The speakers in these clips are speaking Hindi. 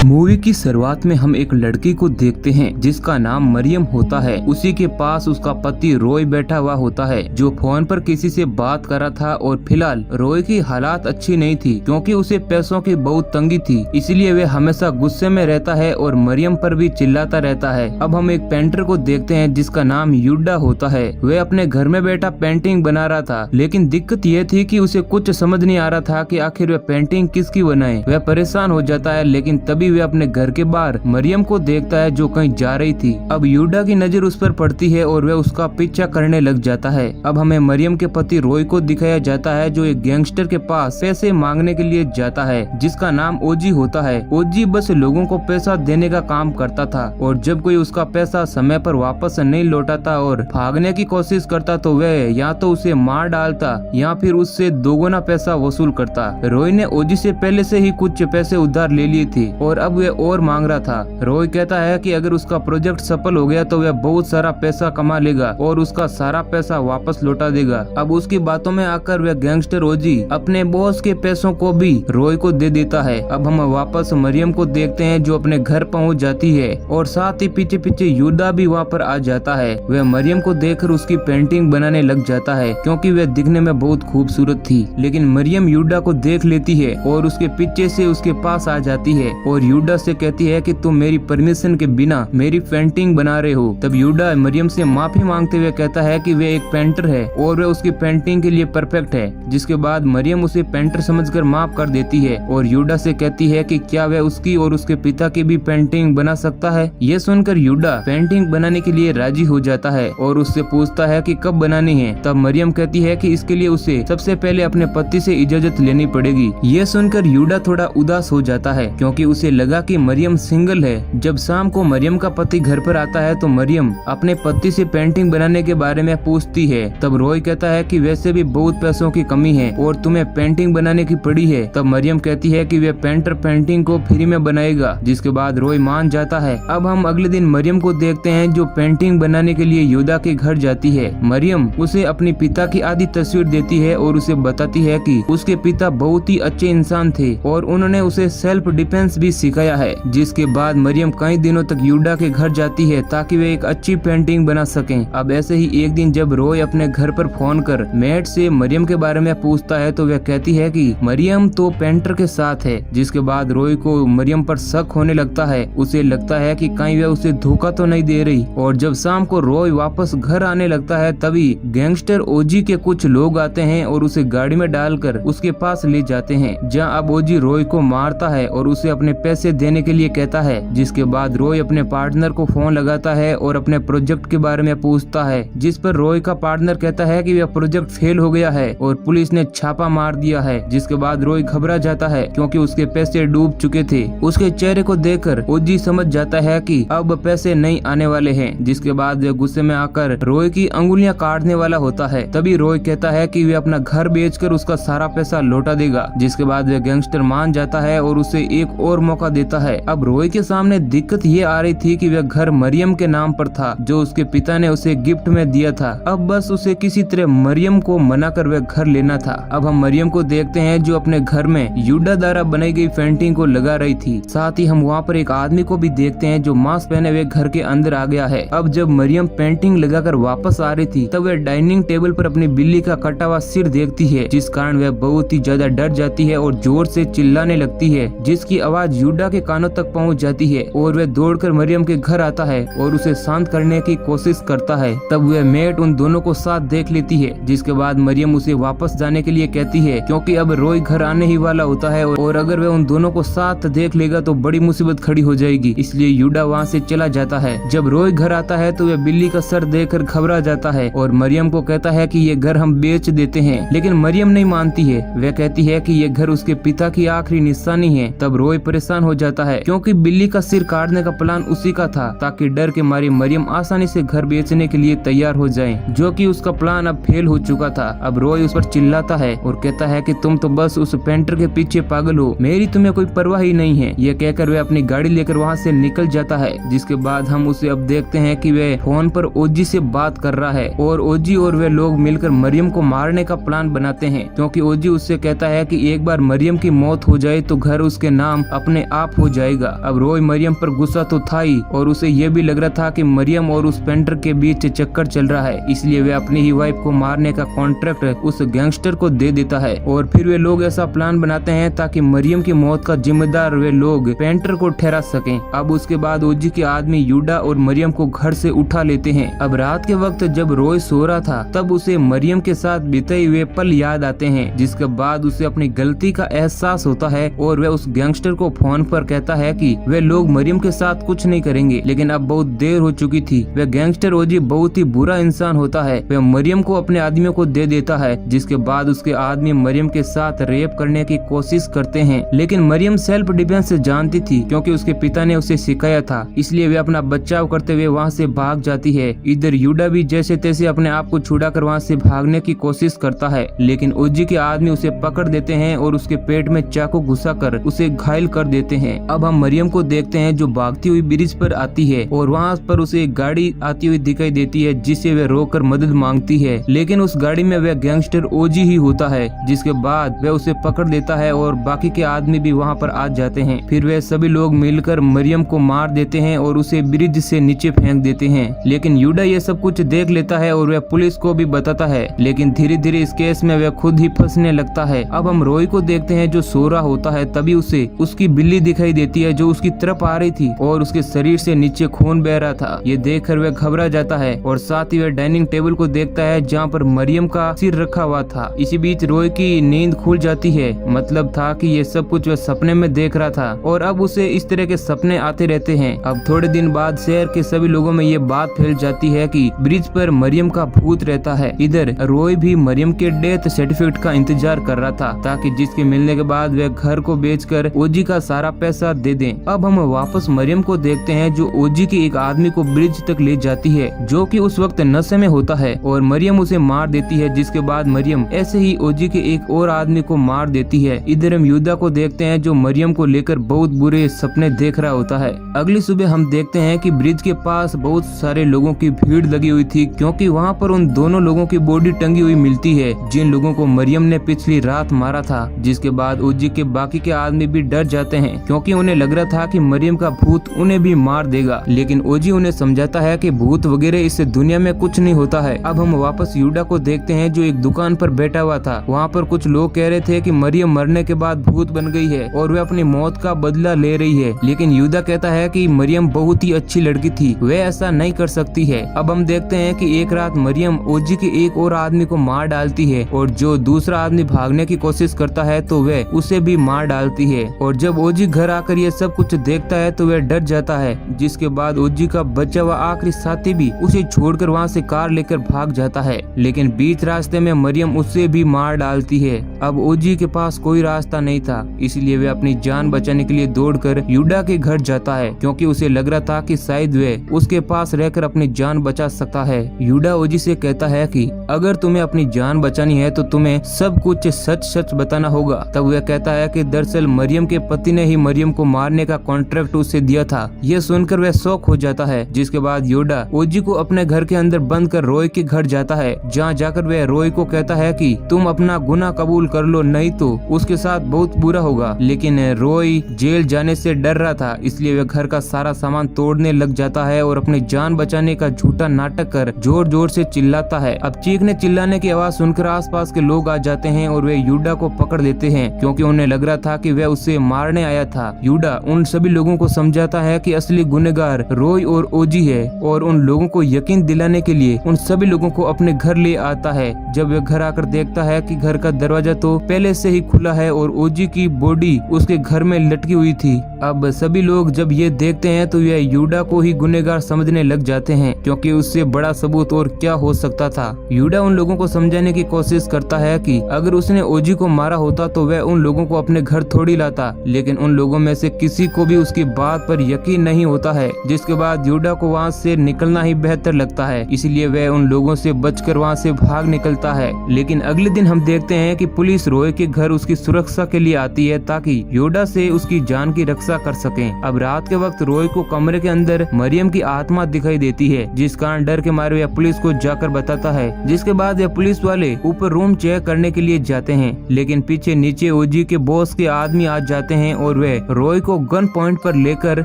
मूवी की शुरुआत में हम एक लड़की को देखते हैं जिसका नाम मरियम होता है। उसी के पास उसका पति रॉय बैठा हुआ होता है जो फोन पर किसी से बात कर रहा था। और फिलहाल रॉय की हालात अच्छी नहीं थी क्योंकि उसे पैसों की बहुत तंगी थी, इसलिए वे हमेशा गुस्से में रहता है और मरियम पर भी चिल्लाता रहता है। अब हम एक पेंटर को देखते हैं जिसका नाम युडा होता है। वह अपने घर में बैठा पेंटिंग बना रहा था, लेकिन दिक्कत यह थी कि उसे कुछ समझ नहीं आ रहा था कि आखिर वह पेंटिंग किसकी बनाए। वह परेशान हो जाता है, लेकिन तभी वे अपने घर के बाहर मरियम को देखता है जो कहीं जा रही थी। अब युडा की नजर उस पर पड़ती है और वह उसका पीछा करने लग जाता है। अब हमें मरियम के पति रॉय को दिखाया जाता है जो एक गैंगस्टर के पास पैसे मांगने के लिए जाता है जिसका नाम ओजी होता है। ओजी बस लोगों को पैसा देने का काम करता था और जब कोई उसका पैसा समय पर वापस नहीं लौटाता और भागने की कोशिश करता तो वह या तो उसे मार डालता या फिर उससे दोगुना पैसा वसूल करता। रॉय ने ओजी से पहले से ही कुछ पैसे उधार ले लिए थे और अब वह और मांग रहा था। रॉय कहता है कि अगर उसका प्रोजेक्ट सफल हो गया तो वह बहुत सारा पैसा कमा लेगा और उसका सारा पैसा वापस लौटा देगा। अब उसकी बातों में आकर वह गैंगस्टर ओजी अपने बॉस के पैसों को भी रॉय को दे देता है। अब हम वापस मरियम को देखते हैं जो अपने घर पहुंच जाती है और साथ ही पीछे पीछे युडा भी वहां पर आ जाता है। वह मरियम को देखकर उसकी पेंटिंग बनाने लग जाता है क्योंकि वह दिखने में बहुत खूबसूरत थी। लेकिन मरियम युडा को देख लेती है और उसके पीछे से उसके पास आ जाती है और युडा से कहती है कि तुम मेरी परमिशन के बिना मेरी पेंटिंग बना रहे हो। तब युडा मरियम से माफी मांगते हुए कहता है कि वह एक पेंटर है और वह उसकी पेंटिंग के लिए परफेक्ट है। जिसके बाद मरियम उसे पेंटर समझकर माफ कर देती है और युडा से कहती है कि क्या वह उसकी और उसके पिता की भी पेंटिंग बना सकता है। ये सुनकर युडा पेंटिंग बनाने के लिए राजी हो जाता है और उससे पूछता है कि कब बनानी है। तब मरियम कहती है कि इसके लिए उसे सबसे पहले अपने पति से इजाजत लेनी पड़ेगी। ये सुनकर युडा थोड़ा उदास हो जाता है क्योंकि उसे लगा कि मरियम सिंगल है। जब शाम को मरियम का पति घर पर आता है तो मरियम अपने पति से पेंटिंग बनाने के बारे में पूछती है। तब रॉय कहता है कि वैसे भी बहुत पैसों की कमी है और तुम्हें पेंटिंग बनाने की पड़ी है। तब मरियम कहती है कि वह पेंटर पेंटिंग को फ्री में बनाएगा, जिसके बाद रॉय मान जाता है। अब हम अगले दिन मरियम को देखते हैं जो पेंटिंग बनाने के लिए युडा के घर जाती है। मरियम उसे अपने पिता की आधी तस्वीर देती है और उसे बताती है कि उसके पिता बहुत ही अच्छे इंसान थे और उन्होंने उसे सेल्फ डिफेंस भी सिखाया है। जिसके बाद मरियम कई दिनों तक युडा के घर जाती है ताकि वे एक अच्छी पेंटिंग बना सकें। अब ऐसे ही एक दिन जब रॉय अपने घर पर फोन कर मेट से मरियम के बारे में पूछता है तो वह कहती है कि मरियम तो पेंटर के साथ है। जिसके बाद रॉय को मरियम पर शक होने लगता है। उसे लगता है कि कहीं वह उसे धोखा तो नहीं दे रही। और जब शाम को रॉय वापस घर आने लगता है तभी गैंगस्टर ओजी के कुछ लोग आते हैं और उसे गाड़ी में डालकर उसके पास ले जाते हैं, जहां अब ओजी रॉय को मारता है और उसे अपने पैसे देने के लिए कहता है। जिसके बाद रॉय अपने पार्टनर को फोन लगाता है और अपने प्रोजेक्ट के बारे में पूछता है, जिस पर रॉय का पार्टनर कहता है कि वह प्रोजेक्ट फेल हो गया है और पुलिस ने छापा मार दिया है। जिसके बाद रॉय घबरा जाता है क्योंकि उसके पैसे डूब चुके थे। उसके चेहरे को देखकर ओजी समझ जाता है कि अब पैसे नहीं आने वाले हैं। जिसके बाद वह गुस्से में आकर रॉय की अंगुलियां काटने वाला होता है। तभी रॉय कहता है कि वह अपना घर बेचकर उसका सारा पैसा लौटा देगा। जिसके बाद वह गैंगस्टर मान जाता है और उसे एक और मौका देता है। अब रॉय के सामने दिक्कत ये आ रही थी कि वह घर मरियम के नाम पर था जो उसके पिता ने उसे गिफ्ट में दिया था। अब बस उसे किसी तरह मरियम को मना कर वह घर लेना था। अब हम मरियम को देखते हैं जो अपने घर में युडा द्वारा बनाई गई पेंटिंग को लगा रही थी। साथ ही हम वहाँ पर एक आदमी को भी देखते हैं जो मास्क पहने हुए घर के अंदर आ गया है। अब जब मरियम पेंटिंग लगाकर वापस आ रही थी तब वह डाइनिंग टेबल पर अपनी बिल्ली का कटा हुआ सिर देखती है, जिस कारण वह बहुत ही ज्यादा डर जाती है और जोर से चिल्लाने लगती है, जिसकी आवाज युडा के कानों तक पहुंच जाती है और वह दौड़कर मरियम के घर आता है और उसे शांत करने की कोशिश करता है। तब वह मेट उन दोनों को साथ देख लेती है। जिसके बाद मरियम उसे वापस जाने के लिए कहती है क्योंकि अब रॉय घर आने ही वाला होता है और अगर वह उन दोनों को साथ देख लेगा तो बड़ी मुसीबत खड़ी हो जाएगी। इसलिए युडा वहाँ से चला जाता है। जब रॉय घर आता है तो वह बिल्ली का सर देखकर घबरा जाता है और मरियम को कहता है कि ये घर हम बेच देते हैं। लेकिन मरियम नहीं मानती है। वह कहती है कि ये घर उसके पिता की आखिरी निशानी है। तब रॉय परेशान हो जाता है क्योंकि बिल्ली का सिर काटने का प्लान उसी का था ताकि डर के मारे मरियम आसानी से घर बेचने के लिए तैयार हो जाए, जो कि उसका प्लान अब फेल हो चुका था। अब रॉय उस पर चिल्लाता है और कहता है कि तुम तो बस उस पेंटर के पीछे पागल हो, मेरी तुम्हें कोई परवाह ही नहीं है। यह कहकर वह अपनी गाड़ी लेकर वहाँ से निकल जाता है। जिसके बाद हम उसे अब देखते हैं कि वह फोन पर ओजी से बात कर रहा है और ओजी और वे लोग मिलकर मरियम को मारने का प्लान बनाते हैं क्योंकि ओजी उससे कहता है कि एक बार मरियम की मौत हो जाए तो घर उसके नाम अपने आप हो जाएगा। अब रॉय मरियम पर गुस्सा तो था ही और उसे ये भी लग रहा था कि मरियम और उस पेंटर के बीच चक्कर चल रहा है, इसलिए वे अपनी ही वाइफ को मारने का कॉन्ट्रैक्ट उस गैंगस्टर को दे देता है। और फिर वे लोग ऐसा प्लान बनाते हैं ताकि मरियम की मौत का जिम्मेदार वे लोग पेंटर को ठहरा सकें। अब उसके बाद ओजी के आदमी यूडा और मरियम को घर से उठा लेते हैं। अब रात के वक्त जब रॉय सो रहा था तब उसे मरियम के साथ बिताए हुए पल याद आते हैं, जिसके बाद उसे अपनी गलती का एहसास होता है और वह उस गैंगस्टर को फोन पर कहता है कि वे लोग मरियम के साथ कुछ नहीं करेंगे। लेकिन अब बहुत देर हो चुकी थी। वह गैंगस्टर ओजी बहुत ही बुरा इंसान होता है। वह मरियम को अपने आदमियों को दे देता है, जिसके बाद उसके आदमी मरियम के साथ रेप करने की कोशिश करते हैं। लेकिन मरियम सेल्फ डिफेंस से जानती थी क्योंकि उसके पिता ने उसे सिखाया था, इसलिए वे अपना बचाव करते हुए वहाँ से भाग जाती है। इधर यूडा भी जैसे तैसे अपने आप को छुड़ाकर वहाँ से भागने की कोशिश करता है, लेकिन ओजी के आदमी उसे पकड़ देते हैं और उसके पेट में चाकू घुसाकर उसे घायल कर देते हैं। अब हम मरियम को देखते हैं जो भागती हुई ब्रिज पर आती है और वहाँ पर उसे एक गाड़ी आती हुई दिखाई देती है, जिसे वे रोककर मदद मांगती है। लेकिन उस गाड़ी में वह गैंगस्टर ओजी ही होता है, जिसके बाद वह उसे पकड़ लेता है और बाकी के आदमी भी वहाँ पर आ जाते हैं। फिर वे सभी लोग मिलकर मरियम को मार देते हैं और उसे ब्रिज से नीचे फेंक देते हैं। लेकिन यूडा ये सब कुछ देख लेता है और वह पुलिस को भी बताता है, लेकिन धीरे धीरे इस केस में वह खुद ही फंसने लगता है। अब हम रॉय को देखते हैं जो सो रहा होता है, तभी उसे उसकी बिल्ली दिखाई देती है जो उसकी तरफ आ रही थी और उसके शरीर से नीचे खून बह रहा था। ये देखकर वह घबरा जाता है और साथ ही वह डाइनिंग टेबल को देखता है जहाँ पर मरियम का सिर रखा हुआ था। इसी बीच रॉय की नींद खुल जाती है, मतलब था कि ये सब कुछ वह सपने में देख रहा था और अब उसे इस तरह के सपने आते रहते हैं। अब थोड़े दिन बाद शहर के सभी लोगों में ये बात फैल जाती है कि ब्रिज पर मरियम का भूत रहता है। इधर रॉय भी मरियम के डेथ सर्टिफिकेट का इंतजार कर रहा था ताकि जिसके मिलने के बाद वह घर को बेचकर ओजी का सारा पैसा दे दें। अब हम वापस मरियम को देखते हैं जो ओजी के एक आदमी को ब्रिज तक ले जाती है, जो कि उस वक्त नशे में होता है और मरियम उसे मार देती है, जिसके बाद मरियम ऐसे ही ओजी के एक और आदमी को मार देती है। इधर हम यूदा को देखते हैं जो मरियम को लेकर बहुत बुरे सपने देख रहा होता है। अगली सुबह हम देखते हैं कि ब्रिज के पास बहुत सारे लोगों की भीड़ लगी हुई थी, क्योंकि वहाँ पर उन दोनों लोगों की बॉडी टंगी हुई मिलती है जिन लोगों को मरियम ने पिछली रात मारा था। जिसके बाद ओजी के बाकी के आदमी भी डर जाते हैं क्योंकि उन्हें लग रहा था कि मरियम का भूत उन्हें भी मार देगा, लेकिन ओजी उन्हें समझाता है कि भूत वगैरह इस दुनिया में कुछ नहीं होता है। अब हम वापस यूडा को देखते हैं जो एक दुकान पर बैठा हुआ था। वहाँ पर कुछ लोग कह रहे थे कि मरियम मरने के बाद भूत बन गई है और वह अपनी मौत का बदला ले रही है, लेकिन यूदा कहता है कि मरियम बहुत ही अच्छी लड़की थी, वह ऐसा नहीं कर सकती है। अब हम देखते हैं कि एक रात मरियम ओजी के एक और आदमी को मार डालती है और जो दूसरा आदमी भागने की कोशिश करता है तो वह उसे भी मार डालती है। और जब ओजी घर आकर ये सब कुछ देखता है तो वह डर जाता है, जिसके बाद ओजी का बचा हुआ आखिरी साथी भी उसे छोड़कर वहाँ से कार लेकर भाग जाता है, लेकिन बीच रास्ते में मरियम उसे भी मार डालती है। अब ओजी के पास कोई रास्ता नहीं था, इसलिए वह अपनी जान बचाने के लिए दौड़कर यूडा के घर जाता है, क्योंकि उसे लग रहा था कि शायद वह उसके पास रहकर अपनी जान बचा सकता है। यूडा ओजी से कहता है कि अगर तुम्हें अपनी जान बचानी है तो तुम्हें सब कुछ सच सच बताना होगा। तब वह कहता है कि दरअसल मरियम के पति ने ही मरियम को मारने का कॉन्ट्रैक्ट उसे दिया था। यह सुनकर वह शॉक हो जाता है, जिसके बाद योडा ओजी को अपने घर के अंदर बंद कर रॉय के घर जाता है, जहाँ जाकर वह रॉय को कहता है कि तुम अपना गुनाह कबूल कर लो, नहीं तो उसके साथ बहुत बुरा होगा। लेकिन रॉय जेल जाने से डर रहा था, इसलिए वह घर का सारा सामान तोड़ने लग जाता है और अपनी जान बचाने का झूठा नाटक कर जोर जोर से चिल्लाता है। अब चीखने चिल्लाने की आवाज सुनकर आसपास के लोग आ जाते हैं और वे यूडा को पकड़ लेते हैं, क्योंकि उन्हें लग रहा था कि वह उसे मारने आया था। यूडा उन सभी लोगों को समझाता है कि असली गुनहगार रॉय और ओजी है और उन लोगों को यकीन दिलाने के लिए उन सभी लोगों को अपने घर ले आता है। जब वह घर आकर देखता है कि घर का दरवाजा तो पहले से ही खुला है और ओजी की बॉडी उसके घर में लटकी हुई थी। अब सभी लोग जब ये देखते हैं तो यह यूडा को ही गुनहगार समझने लग जाते हैं, क्योंकि उससे बड़ा सबूत और क्या हो सकता था। यूडा उन लोगों को समझाने की कोशिश करता है कि अगर उसने ओजी को मारा होता तो वह उन लोगों को अपने घर थोड़ी लाता, लेकिन उन लोगों में से किसी को भी उसकी बात पर यकीन नहीं होता है। जिसके बाद यूडा को वहाँ से निकलना ही बेहतर लगता है, इसलिए वह उन लोगों से बचकर वहाँ से भाग निकलता है। लेकिन अगले दिन हम देखते हैं कि पुलिस रॉय के घर उसकी सुरक्षा के लिए आती है ताकि योडा से उसकी जान की रक्षा कर सकें। अब रात के वक्त रॉय को कमरे के अंदर मरियम की आत्मा दिखाई देती है, जिस कारण डर के मारे वह पुलिस को जाकर बताता है। जिसके बाद वह पुलिस वाले ऊपर रूम चेक करने के लिए जाते हैं, लेकिन पीछे नीचे ओजी के बॉस के आदमी आ जाते हैं और और वे रॉय को गन पॉइंट पर लेकर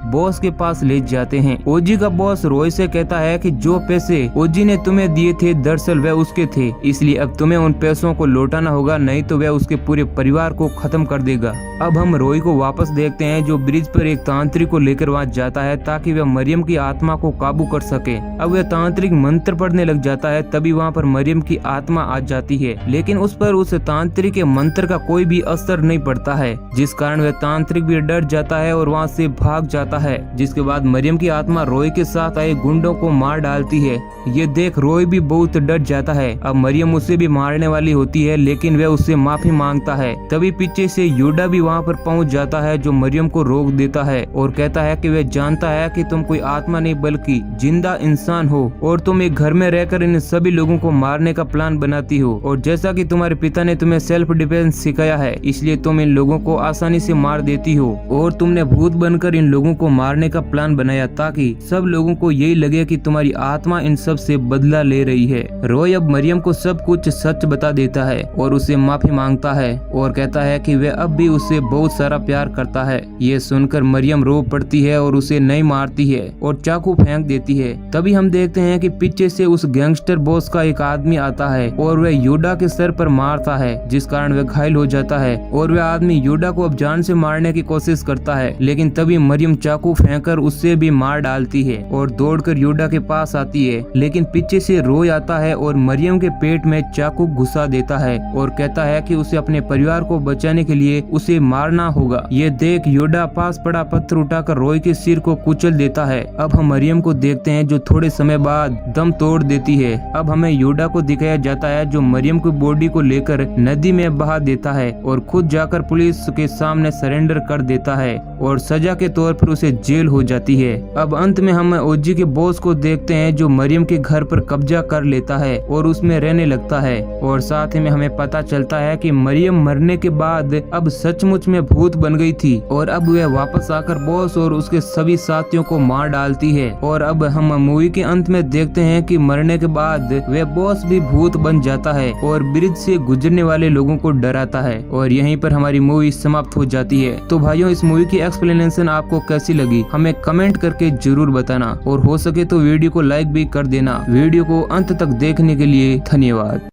बॉस के पास ले जाते हैं। ओजी का बॉस रॉय से कहता है कि जो पैसे ओजी ने तुम्हें दिए थे दरअसल वे उसके थे, इसलिए अब तुम्हें उन पैसों को लौटाना होगा, नहीं तो वह उसके पूरे परिवार को खत्म कर देगा। अब हम रॉय को वापस देखते हैं जो ब्रिज पर एक तांत्रिक को लेकर वहाँ जाता है ताकि वह मरियम की आत्मा को काबू कर सके। अब वह तांत्रिक मंत्र पढ़ने लग जाता है, तभी वहाँ पर मरियम की आत्मा आ जाती है, लेकिन उस पर उस तांत्रिक के मंत्र का कोई भी असर नहीं पड़ता है, जिस कारण वह तांत्रिक भी डर जाता है और वहाँ से भाग जाता है। जिसके बाद मरियम की आत्मा रॉय के साथ आए गुंडों को मार डालती है। ये देख रॉय भी बहुत डर जाता है। अब मरियम उसे भी मारने वाली होती है, लेकिन वह उससे माफी मांगता है। तभी पीछे से यूडा भी वहाँ पर पहुँच जाता है जो मरियम को रोक देता है और कहता है कि वह जानता है कि तुम कोई आत्मा नहीं बल्कि जिंदा इंसान हो और तुम एक घर में रहकर इन सभी लोगों को मारने का प्लान बनाती हो, और जैसा कि तुम्हारे पिता ने तुम्हें सेल्फ डिफेंस सिखाया है इसलिए तुम इन लोगों को आसानी से मार देती हो, और तुमने भूत बनकर इन लोगों को मारने का प्लान बनाया ताकि सब लोगों को यही लगे कि तुम्हारी आत्मा इन सब से बदला ले रही है। रॉय अब मरियम को सब कुछ सच बता देता है और उसे माफी मांगता है और कहता है कि वह अब भी उससे बहुत सारा प्यार करता है। ये सुनकर मरियम रो पड़ती है और उसे नहीं मारती है और चाकू फेंक देती है। तभी हम देखते हैं कि पीछे से उस गैंगस्टर बॉस का एक आदमी आता है और वह यूडा के सर पर मारता है, जिस कारण वह घायल हो जाता है और वह आदमी यूडा को अब जान से मारने की कोशिश करता है, लेकिन तभी मरियम चाकू फेंककर उससे भी मार डालती है और दौड़कर यूडा के पास आती है, लेकिन पीछे से रॉय आता है और मरियम के पेट में चाकू घुसा देता है और कहता है कि उसे अपने परिवार को बचाने के लिए उसे मारना होगा। ये देख यूडा पास पड़ा पत्थर उठाकर रॉय के सिर को कुचल देता है। अब हम मरियम को देखते हैं जो थोड़े समय बाद दम तोड़ देती है। अब हमें यूडा को दिखाया जाता है जो मरियम की बॉडी को लेकर नदी में बहा देता है और खुद जाकर पुलिस के सामने सरेंडर कर देता है और सजा के तौर पर उसे जेल हो जाती है। अब अंत में हम ओजी के बॉस को देखते हैं जो मरियम के घर पर कब्जा कर लेता है और उसमें रहने लगता है, और साथ ही में हमें पता चलता है कि मरियम मरने के बाद अब सचमुच में भूत बन गई थी और अब वह वापस आकर बॉस और उसके सभी साथियों को मार डालती है। और अब हम मूवी के अंत में देखते हैं कि मरने के बाद वह बॉस भी भूत बन जाता है और ब्रिज से गुजरने वाले लोगों को डराता है, और यहीं पर हमारी मूवी समाप्त हो जाती है। तो भाइयों, इस मूवी की एक्सप्लेनेशन आपको कैसी लगी हमें कमेंट करके जरूर बताना, और हो सके तो वीडियो को लाइक भी कर देना। वीडियो को अंत तक देखने के लिए धन्यवाद।